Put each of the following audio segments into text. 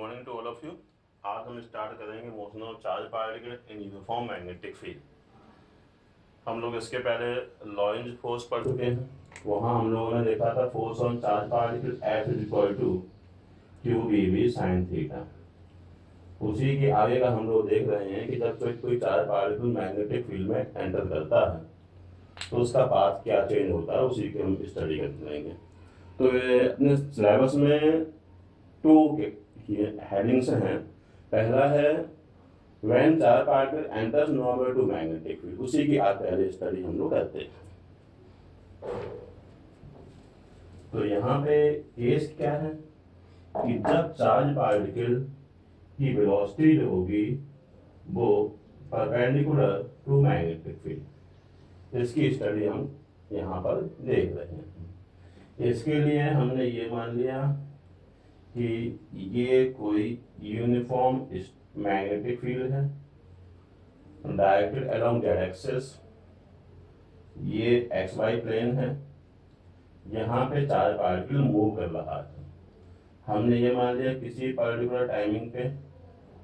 Morning to all of you. आज हम start करेंगे motion of charge particle in uniform magnetic field. हम लोग इसके पहले लॉरेंज फोर्स पढ़ चुके हैं। वहाँ हम लोगों ने देखा था force on charge particle F is equal to q B v sine theta. उसी के आगे का हम लोग देख रहे हैं कि जब कोई चार्ज पार्टिकल मैग्नेटिक फील्ड में एंटर करता है तो उसका पाथ क्या चेंज होता है, उसी की हम स्टडी करेंगे। तो ये अपने सिलेबस में टू हेडिंग्स हैं। पहला है when charge particle enters normal to magnetic field, उसी की आज पहले स्टडी हम लोग करते हैं। तो यहाँ पे केस क्या है कि जब चार्ज पार्टिकल की वेलोसिटी जो होगी वो परपेंडिकुलर टू मैग्नेटिक फील्ड, इसकी स्टडी हम यहाँ पर देख रहे हैं। इसके लिए हमने ये मान लिया कि ये कोई यूनिफॉर्म मैग्नेटिक फील्ड है डायरेक्टेड अलोंग जेड एक्सिस। ये एक्स वाई प्लेन है, यहाँ पे चार्ज पार्टिकल मूव कर रहा है। हमने ये मान लिया किसी पर्टिकुलर टाइमिंग पे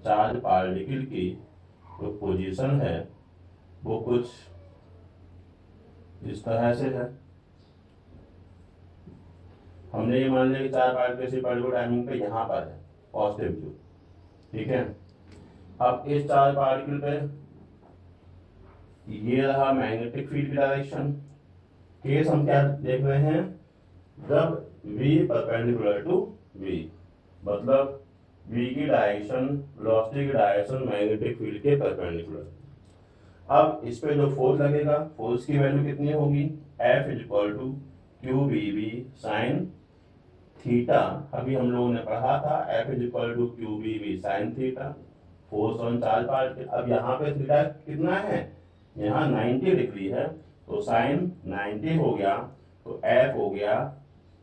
चार्ज पार्टिकल की जो पोजीशन है वो कुछ इस तरह से है। हमने ये मान लिया कि चार्ज पार्टिकल किसी पर्टिकुलर टाइमिंग पे यहाँ पर है, पॉजिटिव क्यू, ठीक है। अब इस चार्ज पार्टिकल पे ये रहा मैग्नेटिक फील्ड की डायरेक्शन। केस हम क्या देख रहे हैं, जब v परपेंडिकुलर टू v, मतलब v की डायरेक्शन वेलोसिटी की डायरेक्शन मैग्नेटिक फील्ड के परपेंडिकुलर। अब इस पे जो फोर्स लगेगा, फोर्स की वैल्यू कितनी होगी, F is equal to q B v sine theta. अभी हम लोगों ने पढ़ा था F is equal to q B v sine theta, force on charge particle. अब यहाँ पे थीटा कितना है, यहाँ 90 डिग्री है, तो साइन 90 हो गया तो F हो गया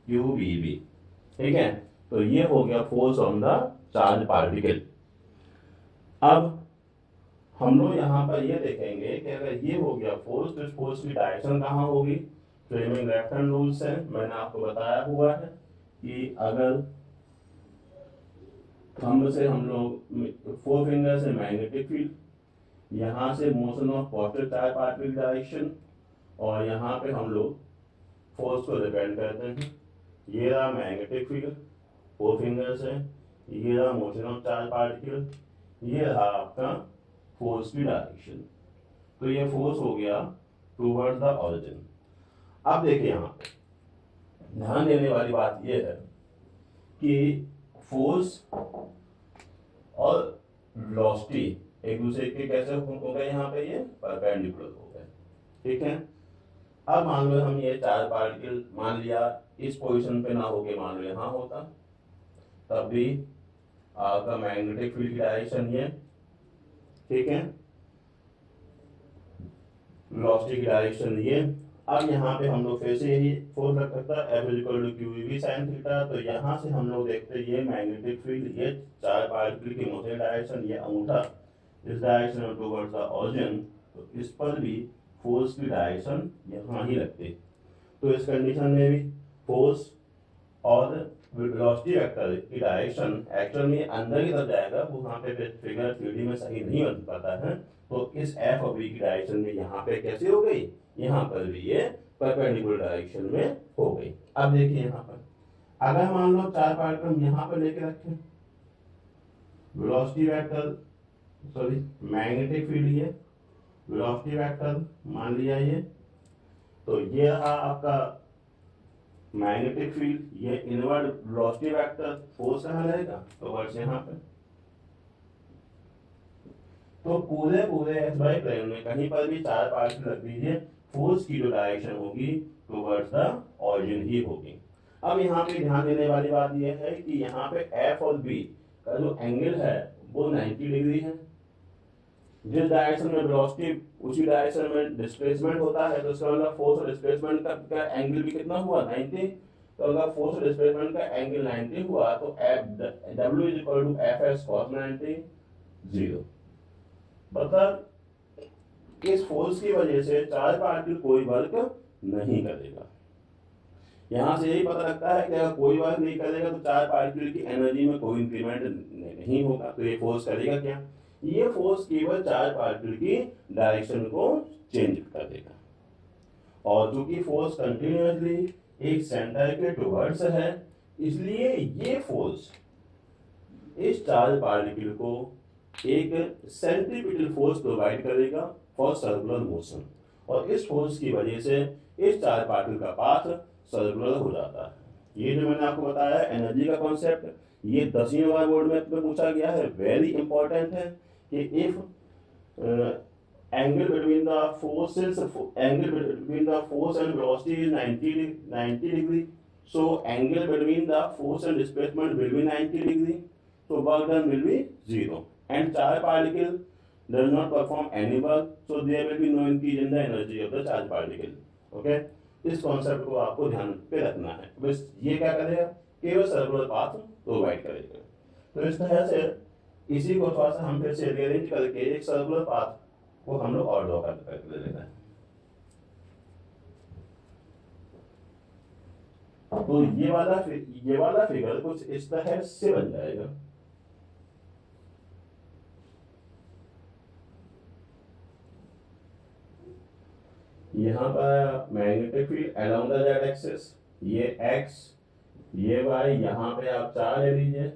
क्यू बी वी, ठीक है। तो ये हो गया force on the charge particle. अब हम लोग यहाँ पर ये देखेंगे कि अगर ये हो गया फोर्स तो इस फोर्स की डायरेक्शन कहाँ होगी। फ्लेमिंग लेफ्ट हैंड रूल से मैंने आपको बताया हुआ है कि अगर थंब से हम लोग 4 फिंगर से मैग्नेटिक फील्ड, यहाँ से motion of positive charge particle direction, और यहाँ पे हम लोग फोर्स को डिपेंड करते हैं। ये रहा मैग्नेटिक फील्ड 4 फिंगर से, ये रहा मोशन ऑफ चार्ज पार्टिकल, ये रहा आपका फोर्स की डायरेक्शन। तो ये फोर्स हो गया टूवर्ड्स द ऑरिजिन। अब देखिए यहाँ पे ध्यान देने वाली बात ये है कि फोर्स और वेलोसिटी एक दूसरे के कैसे हो गए, यहाँ पे ये परपेंडिकुलर हो गए, ठीक है। अब मान लो हम ये चार्ज पार्टिकल मान लिया इस पोजीशन पे ना होके मान लो यहाँ होता, तब भी आपका मैग्नेटिक फील्ड की डायरेक्शन ये, ठीक है, वेलोसिटी की डायरेक्शन ये। अब यहाँ पे हम लोग फिर से यही फोर्स रख सकता है F equal to q v sine theta. तो यहाँ से हम लोग देखते हैं ये मैग्नेटिक फील्ड, ये चार्ज पार्टिकल की मोशन डायरेक्शन, ये अंगूठा इस डायरेक्शन में टुवर्ड्स द ऑरिजिन, तो इस पर भी फोर्स की डायरेक्शन यहाँ ही लगती। तो इस कंडीशन में भी फोर्स और वेलोसिटी वेक्टर की डायरेक्शन एक्चुअल में अंदर की तरफ जाएगा, वो वहाँ पे फिगर 3D में सही नहीं बन पाता है। तो इस F और V की डायरेक्शन में यहाँ पे कैसे हो गई, यहाँ पर भी ये परपेंडिकुलर डायरेक्शन में हो गई। अब देखिए यहाँ पर अगर मान लो चार्ज पार्टिकल यहाँ पर लेके रखें, velocity vector sorry magnetic field ये वेलोसिटी वेक्टर मान लिया ये, तो ये रहा आपका मैग्नेटिक फील्ड, ये इनवर्ड वेलोसिटी वेक्टर, फोर्स कहाँ रहेगा, तो वर्ड्स यहाँ पे। तो पूरे एक्स वाई प्लेन में कहीं पर भी चार्ज पार्टिकल रख दीजिए, फोर्स की जो डायरेक्शन होगी टुवर्ड्स द ऑरिजिन ही होगी। अब यहाँ पे ध्यान देने वाली बात यह है कि यहाँ पे F और B का जो एंगल है वो 90 डिग्री है। जिस डायरेक्शन में वेलोसिटी उसी डायरेक्शन में डिस्प्लेसमेंट होता है, तो इसका मतलब फोर्स और डिस्प्लेसमेंट का एंगल भी कितना हुआ, 90। तो अगर फोर्स और डिस्प्लेसमेंट का एंगल 90 हुआ तो W is equal to F S cos 90 0। मतलब इस फोर्स की वजह से चार्ज पार्टिकल कोई वर्क नहीं करेगा। यहाँ से यही पता लगता है कि अगर कोई वर्क नहीं करेगा तो चार्ज पार्टिकल की एनर्जी में कोई इंक्रीमेंट नहीं होगा। तो ये फोर्स करेगा क्या? ये फोर्स केवल चार्ज पार्टिकल की डायरेक्शन को चेंज कर देगा। और चूंकि फोर्स कंटिन्यूअसली एक सेंटर के टुवर्ड्स है, इसलिए ये फोर्स इस चार्ज पार्टिकल को एक सेंट्रीपिटल फोर्स प्रोवाइड करेगा फॉर सर्कुलर मोशन, और इस फोर्स की वजह से इस चार्ज पार्टिकल का पाथ सर्कुलर हो जाता है। ये जो मैंने आपको बताया एनर्जी का कॉन्सेप्ट, ये 10वीं बार बोर्ड में पूछा गया है, वेरी इंपॉर्टेंट है कि if angle between the forces angle between the force and velocity is 90 degree, so angle between the force and displacement will be 90 degree, so work done will be 0, and charge particle does not perform any work, so there will be no increase in the energy of the charge particle. Okay, इस concept को आपको ध्यान पे रखना है। बस ये क्या करेगा, केवल सर्कुलर पाथ प्रोवाइड करेगा। तो इस तरह से इसी को थोड़ा सा हम फिर से रीअरेंज करके एक सर्कुलर पाथ वो हम लोग और ड्रॉ करके ले लेते हैं। तो ये वाला फिगर कुछ इस तरह से बन जाएगा। यहाँ पर magnetic field along the Z axis, ये एक्स, ये वाई, यहाँ पे आप 4 ले लीजिए।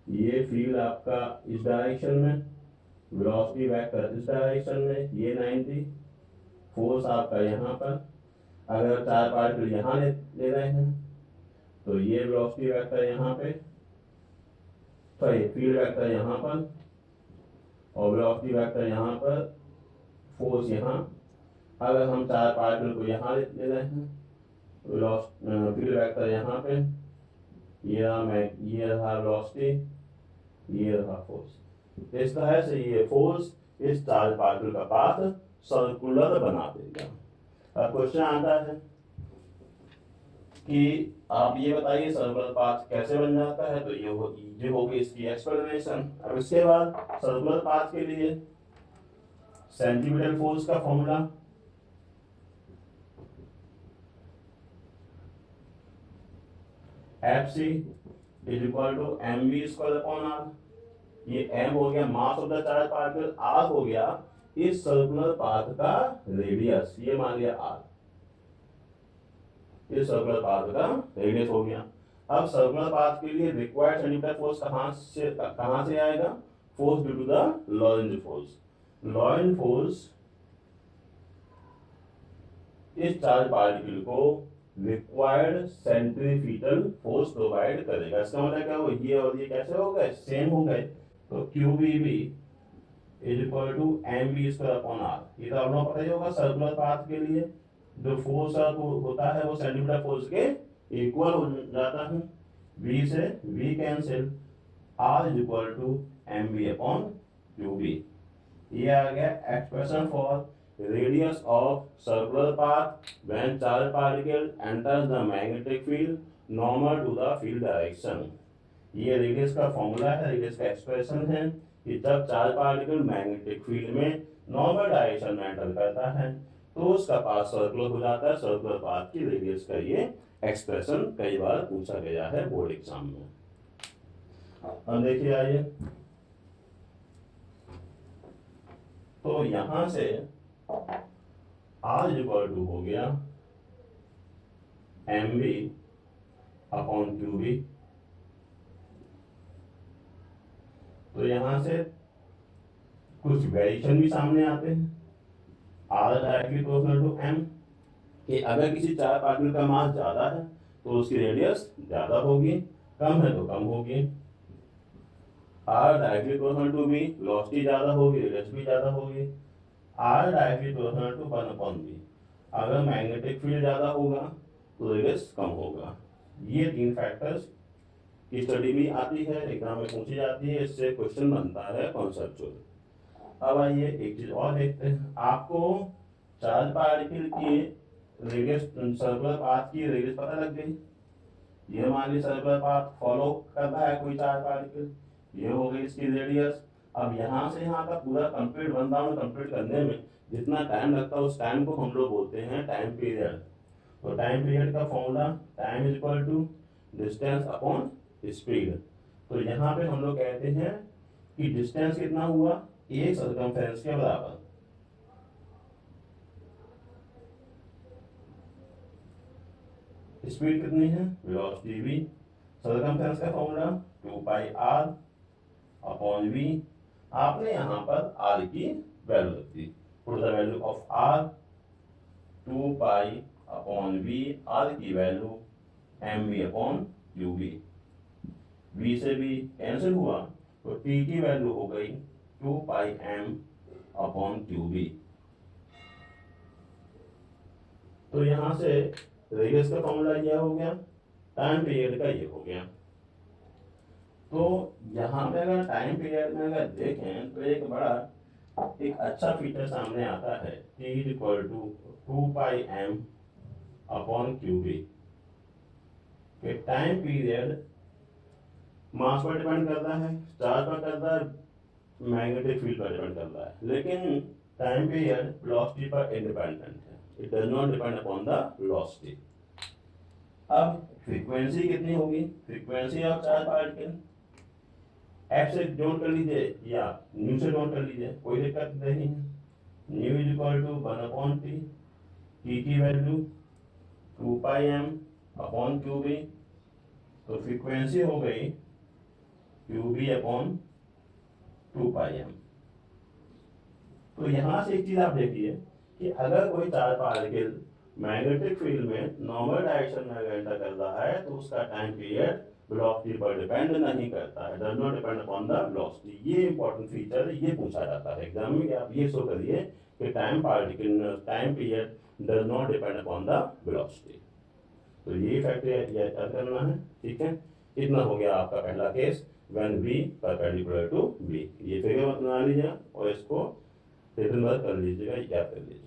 ये फील्ड आपका इस डायरेक्शन में, वेलोसिटी वेक्टर इस डायरेक्शन में, ये 90, फोर्स आपका यहाँ पर। अगर 4 पार्टिकल यहाँ ले रहे हैं तो ये वेलोसिटी वेक्टर यहाँ पे, सॉरी फील्ड वेक्टर यहाँ पर, और वेलोसिटी वेक्टर यहाँ पर, फोर्स यहाँ। अगर हम 4 पार्टिकल को यहाँ ले रहे हैं, फील्ड वेक्टर यहाँ पे, ये रहा वेलोसिटी, ये रहा फोर्स। इस तरह से ये फोर्स इस चार्ज पार्टिकल का पाथ सर्कुलर बना देगा। अब क्वेश्चन आता है कि आप ये बताइए सर्कुलर पाथ कैसे बन जाता है। तो ये होगी इसकी एक्सप्लेनेशन। अब इसके बाद सर्कुलर पाथ के लिए सेंट्रीपिटल फोर्स का formula, Fc is equal to mv square upon r। ये m हो गया mass of the charge particle, r हो गया इस सर्कुलर पाथ का रेडियस, ये मान लिया r, इस सर्कुलर पाथ का रेडियस हो गया। अब सर्कुलर पाथ के लिए रिक्वायर्ड सेंट्रीपिटल फोर्स कहां से आएगा? Force due to the Lorentz force. Lorentz force इस चार्ज पार्टिकल को रिक्वायर्ड सेंट्रीपिटल फोर्स प्रोवाइड करेगा। इसका मतलब क्या हो, ये और ये कैसे हो गए, सेम हो गए। तो QVB is equal to mv square upon r। ये तो आप लोगों को पता ही होगा, सर्कुलर पाथ के लिए जो फोर्स होता है वो सेंट्रीपिटल फोर्स के इक्वल हो जाता है। v से v cancel, r is equal to mv upon qb। ये आ गया expression for radius of circular path when charged particle enters the magnetic field normal to the field direction। ये radius का फॉर्मूला है, रेडियस का expression है कि जब चार्ज पार्टिकल मैग्नेटिक फील्ड में नॉर्मल डायरेक्शन में एंटर करता है तो उसका पाथ सर्कुलर हो जाता है। सर्कुलर पाथ की रेडियस का ये एक्सप्रेशन कई बार पूछा गया है बोर्ड एग्जाम में। अब देखिए आइए, तो यहां से R इक्वल टू हो गया mv अपॉन qb। तो यहां से कुछ वेरिएशन भी सामने आते हैं। R directly proportional to m, कि अगर किसी चार्ज पार्टिकल का मास ज्यादा है तो उसकी रेडियस ज्यादा होगी, कम है तो कम होगी। R directly proportional to v, velocity ज्यादा होगी, रेडियस भी ज्यादा होगी। R directly proportional to 1 upon v, अगर मैग्नेटिक फील्ड ज्यादा होगा तो रेडियस कम होगा। ये 3 फैक्टर्स की स्टडी भी आती है, एग्जाम में पूछी जाती है, इससे क्वेश्चन बनता है कॉन्सेप्चुअल। अब आइए एक चीज और देखते हैं। आपको चार्ज पार्टिकल की रेडियस, सर्कुलर पाथ की रेडियस पता लग गई। ये मान ली सर्कुलर पाथ फॉलो कर रहा है कोई चार्ज पार्टिकल, ये हो गई इसकी रेडियस। अब यहाँ से यहाँ का पूरा कंप्लीट 1 राउंड कंप्लीट करने में जितना टाइम लगता है उस टाइम को हम लोग बोलते हैं टाइम पीरियड। तो टाइम पीरियड का formula time is equal to distance upon speed. तो यहाँ पे हम लोग कहते हैं कि डिस्टेंस कितना हुआ, एक सर्कमफेरेंस के बराबर। स्पीड कितनी है, वेलोसिटी v। सर्कमफेरेंस का formula 2 pi r upon v। आपने यहाँ पर r की वैल्यू रख दी, put the value of r 2 pi upon v, r की value mv upon qv। v से v कैंसिल हुआ तो t की वैल्यू हो गई 2 पाई m अपॉन qv। तो यहाँ से रेडियस का फॉर्मूला ये हो गया, टाइम पीरियड का ये हो गया। तो यहाँ पे अगर टाइम पीरियड में अगर देखें तो एक अच्छा फीचर सामने आता है, t is equal to 2 pi m upon qv। Time period mass पर डिपेंड करता है, चार्ज पर करता है, मैग्नेटिक फील्ड पर डिपेंड करता है, लेकिन टाइम पीरियड वेलोसिटी पर इंडिपेंडेंट है। It does not depend upon the velocity. अब फ्रीक्वेंसी कितनी होगी, frequency of charge particle F से जोड़ कर लीजिए या न्यू से जोड़ कर लीजिए, कोई दिक्कत नहीं है। Nu is equal to 1 upon T, T की value 2 pi m upon q B. तो फ्रीक्वेंसी हो गई q B upon 2 pi m. तो यहाँ से एक चीज आप देखिए कि अगर कोई चार्ज पार्टिकल मैग्नेटिक फील्ड में नॉर्मल डायरेक्शन में अगर एंटर कर रहा है तो उसका टाइम पीरियड वेलोसिटी पर डिपेंड नहीं करता है, does not depend upon the velocity. ये इंपॉर्टेंट फीचर है, ये पूछा जाता है एग्जाम में कि आप ये शो करिए कि time period does not depend upon the velocity. तो ये फैक्ट याद करना है, ठीक है। इतना हो गया आपका पहला case, when v perpendicular to v। ये फिगर बना लीजिए और इसको रिटर्न कर लीजिएगा, याद कर लीजिएगा।